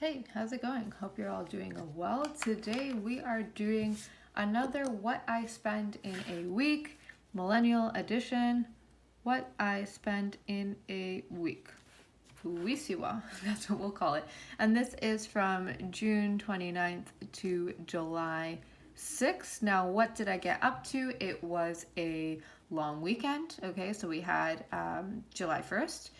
Hey, how's it going? Hope you're all doing well. Today we are doing another What I Spend in a Week, Millennial Edition. What I Spend in a Week. Wisiwa, that's what we'll call it. And this is from June 29th to July 6th. Now, what did I get up to? It was a long weekend. Okay, so we had July 1st.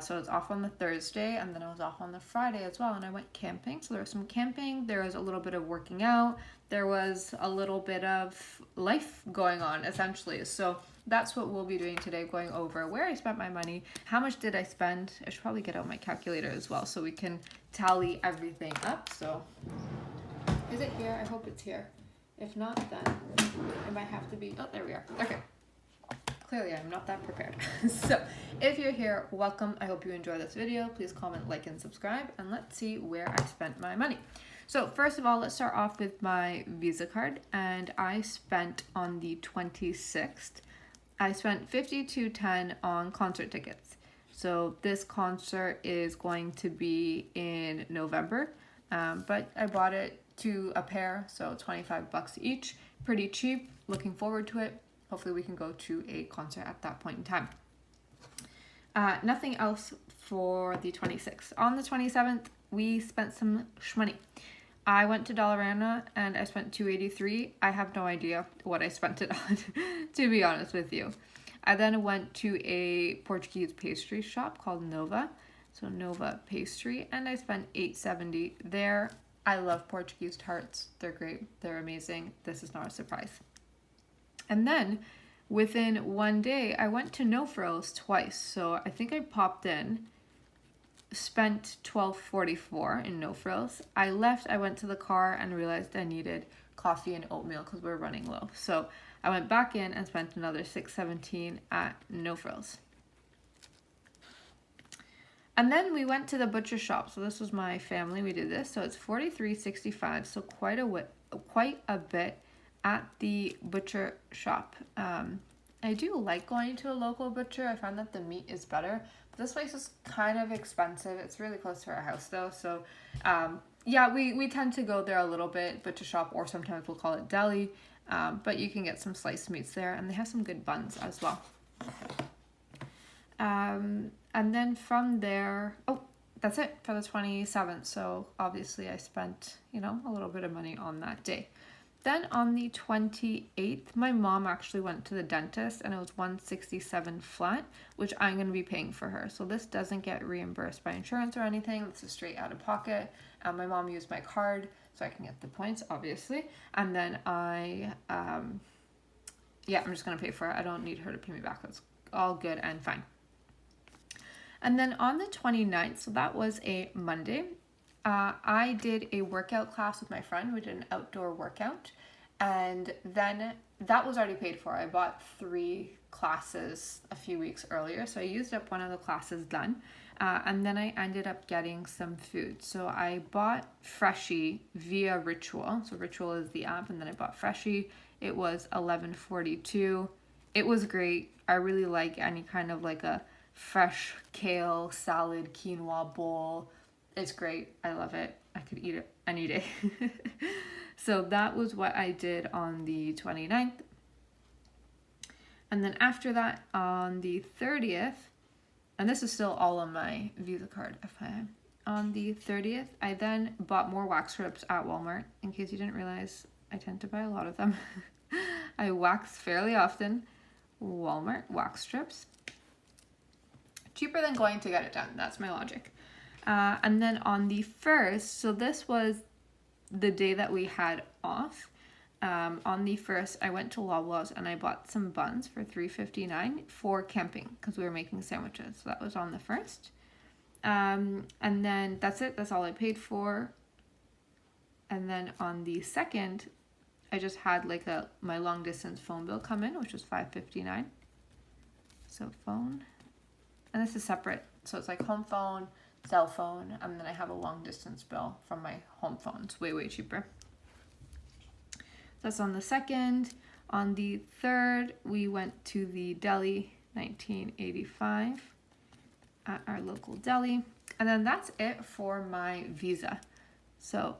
So I was off on the Thursday, and then I was off on the Friday as well, and I went camping. So there was some camping, there was a little bit of working out, there was a little bit of life going on, essentially. So that's what we'll be doing today, going over where I spent my money, how much did I spend. I should probably get out my calculator as well so we can tally everything up. So is it here? I hope it's here. If not, then it might have to be, oh, there we are. Okay. Clearly, I'm not that prepared. So if you're here, welcome. I hope you enjoy this video. Please comment, like, and subscribe, and let's see where I spent my money. So first of all, let's start off with my Visa card, and I spent on the 26th. I spent $52.10 on concert tickets. So this concert is going to be in November, but I bought it a pair, so 25 bucks each. Pretty cheap. Looking forward to it. Hopefully we can go to a concert at that point in time. Nothing else for the 26th. On the 27th, we spent some shmoney. I went to Dollarama and I spent $2.83. I have no idea what I spent it on, to be honest with you. I then went to a Portuguese pastry shop called Nova. So Nova Pastry, and I spent $8.70 there. I love Portuguese tarts. They're great. They're amazing. This is not a surprise. And then within one day, I went to No Frills twice. So I think I popped in, spent $12.44 in No Frills. I left, I went to the car and realized I needed coffee and oatmeal because we were running low. So I went back in and spent another $6.17 at No Frills. And then we went to the butcher shop. So this was my family. We did this. So it's $43.65. So quite a bit at the butcher shop. I do like going to a local butcher. I find that the meat is better. But this place is kind of expensive. It's really close to our house though. So yeah, we tend to go there a little bit, butcher shop, or sometimes we'll call it Deli. But you can get some sliced meats there, and they have some good buns as well. And then from there, oh, that's it for the 27th. So obviously I spent, a little bit of money on that day. Then on the 28th, my mom actually went to the dentist, and it was $167 flat, which I'm going to be paying for her. So this doesn't get reimbursed by insurance or anything. This is straight out of pocket. My mom used my card so I can get the points, obviously. And then I'm just going to pay for it. I don't need her to pay me back. That's all good and fine. And then on the 29th, so that was a Monday, I did a workout class with my friend. We did an outdoor workout, and then that was already paid for. I bought 3 classes a few weeks earlier, so I used up one of the classes done, and then I ended up getting some food. So I bought Freshie via Ritual. So Ritual is the app, and then I bought Freshie. It was $11.42. It was great. I really like any kind of like a fresh kale, salad, quinoa bowl. It's great. I love it. I could eat it any day. So that was what I did on the 29th. And then after that, on the 30th, and this is still all on my Visa card, FYI. On the 30th, I then bought more wax strips at Walmart. In case you didn't realize, I tend to buy a lot of them. I wax fairly often. Walmart wax strips. Cheaper than going to get it done. That's my logic. And then on the 1st, so this was the day that we had off. On the 1st, I went to Loblaws and I bought some buns for $3.59 for camping because we were making sandwiches. So that was on the 1st. And then that's it. That's all I paid for. And then on the 2nd, I just had like my long distance phone bill come in, which was $5.59. So phone. And this is separate. So it's like home phone, cell phone, and then I have a long distance bill from my home phone. It's way cheaper. That's on the 2nd. On the 3rd, we went to the Deli, $19.85. at our local deli. And then that's it for my Visa. So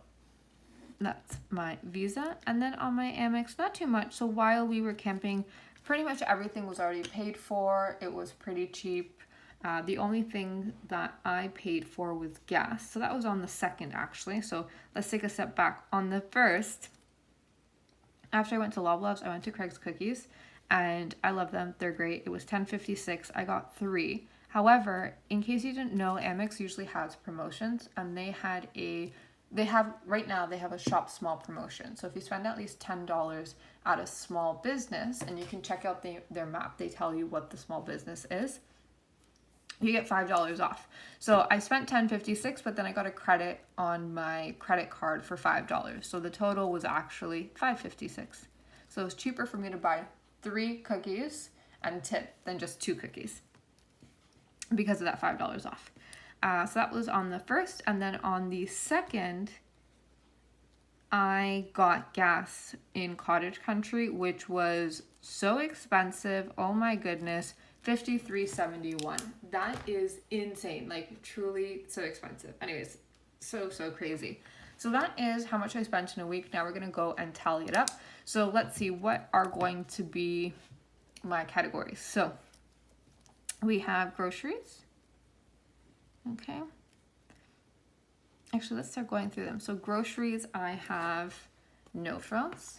that's my Visa. And then on my Amex, not too much. So while we were camping, pretty much everything was already paid for. It was pretty cheap. The only thing that I paid for was gas. So that was on the 2nd, actually. So let's take a step back. On the 1st, after I went to Loblaws, I went to Craig's Cookies, and I love them. They're great. It was $10.56. I got 3. However, in case you didn't know, Amex usually has promotions, and right now they have a shop small promotion. So if you spend at least $10 at a small business, and you can check out their map, they tell you what the small business is, you get $5 off. So I spent $10.56, but then I got a credit on my credit card for $5. So the total was actually $5.56. So it was cheaper for me to buy 3 cookies and tip than just 2 cookies because of that $5 off. So that was on the 1st, and then on the 2nd, I got gas in Cottage Country, which was so expensive. Oh my goodness. $53.71. That is insane. Like, truly so expensive. Anyways, so crazy. So that is how much I spent in a week. Now we're going to go and tally it up. So let's see what are going to be my categories. So we have groceries. Okay. Actually, let's start going through them. So groceries, I have no frills.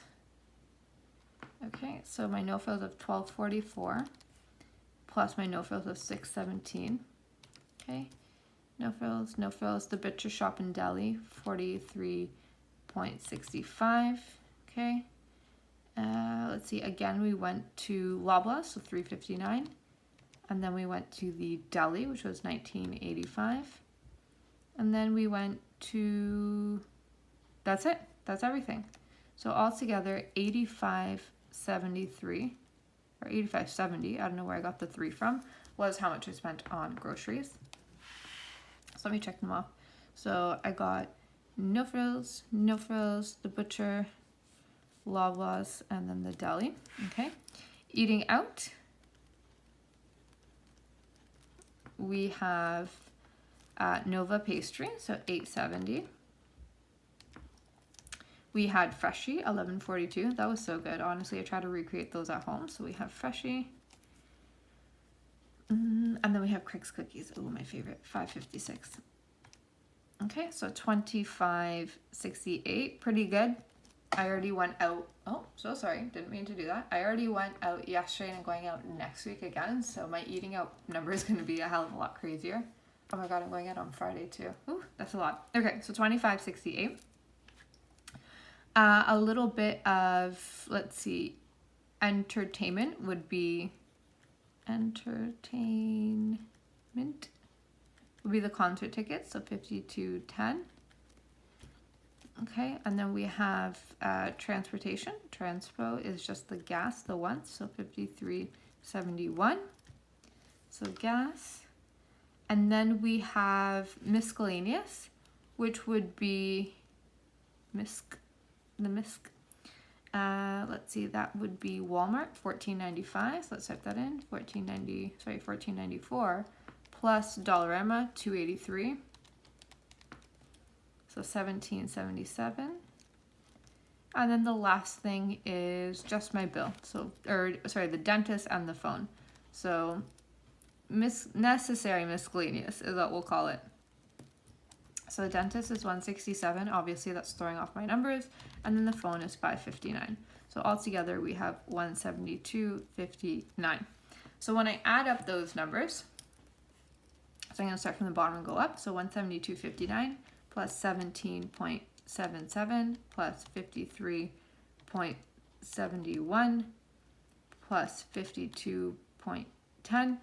Okay, so my no frills of $12.44. Plus my no frills of $6.17. Okay, no frills. The Butcher Shop and Deli, $43.65. Okay, let's see. Again, we went to Loblaws, so $3.59, and then we went to the Deli, which was $19.85, and then we went to. That's it. That's everything. So altogether, $85.73. Or $85.70, I don't know where I got the 3 from, was how much I spent on groceries. So let me check them off. So I got no frills, the Butcher, Loblaws, and then the Deli. Okay. Eating out, we have Nova Pastry, so $8.70. We had Freshie, $11.42. That was so good. Honestly, I try to recreate those at home. So we have Freshie. And then we have Craig's Cookies. Oh, my favorite, $5.56. Okay, so $25.68. Pretty good. I already went out. Oh, so sorry. Didn't mean to do that. I already went out yesterday and I'm going out next week again. So my eating out number is going to be a hell of a lot crazier. Oh my God, I'm going out on Friday too. Ooh, that's a lot. Okay, so $25.68. A little bit of, let's see, entertainment would be the concert tickets, so $52.10. Okay, and then we have transportation. Transpo is just the gas, the once, so $53.71. So gas. And then we have miscellaneous, which would be Misc. The Misc. Let's see, that would be Walmart, $14.95. So let's type that in. $14.94 plus Dollarama, $2.83. So $17.77. And then the last thing is just my bill. So, the dentist and the phone. So necessary miscellaneous is what we'll call it. So the dentist is $167. Obviously, that's throwing off my numbers. And then the phone is $559. So altogether, we have $172.59. So when I add up those numbers, so I'm going to start from the bottom and go up. So $172.59 plus 17.77 plus 53.71 plus 52.10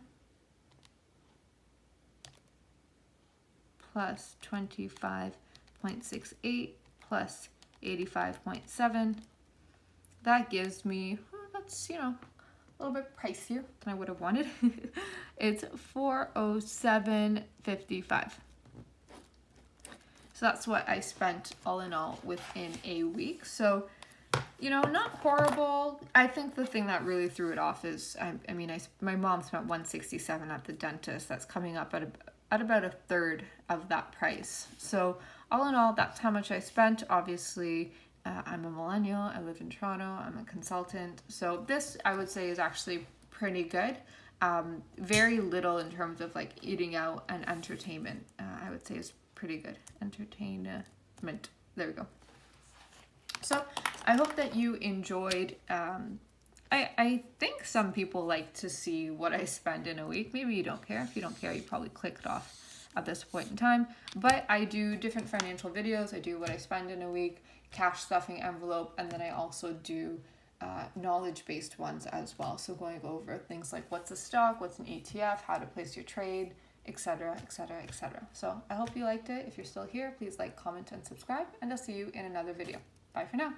plus 25.68 plus 85.7. That gives me, that's, a little bit pricier than I would have wanted. It's $407.55. So that's what I spent all in all within a week. So Not horrible. I think the thing that really threw it off is, my mom spent $167 at the dentist. That's coming up at about a third of that price. So all in all, that's how much I spent. Obviously, I'm a millennial. I live in Toronto. I'm a consultant. So this, I would say, is actually pretty good. Very little in terms of like eating out and entertainment. I would say is pretty good. Entertainment. There we go. So I hope that you enjoyed. I think some people like to see what I spend in a week. Maybe you don't care. If you don't care, you probably clicked off at this point in time. But I do different financial videos. I do what I spend in a week, cash stuffing envelope, and then I also do knowledge-based ones as well. So going over things like what's a stock, what's an ETF, how to place your trade, etc., etc., etc. So I hope you liked it. If you're still here, please like, comment, and subscribe, and I'll see you in another video. Bye for now.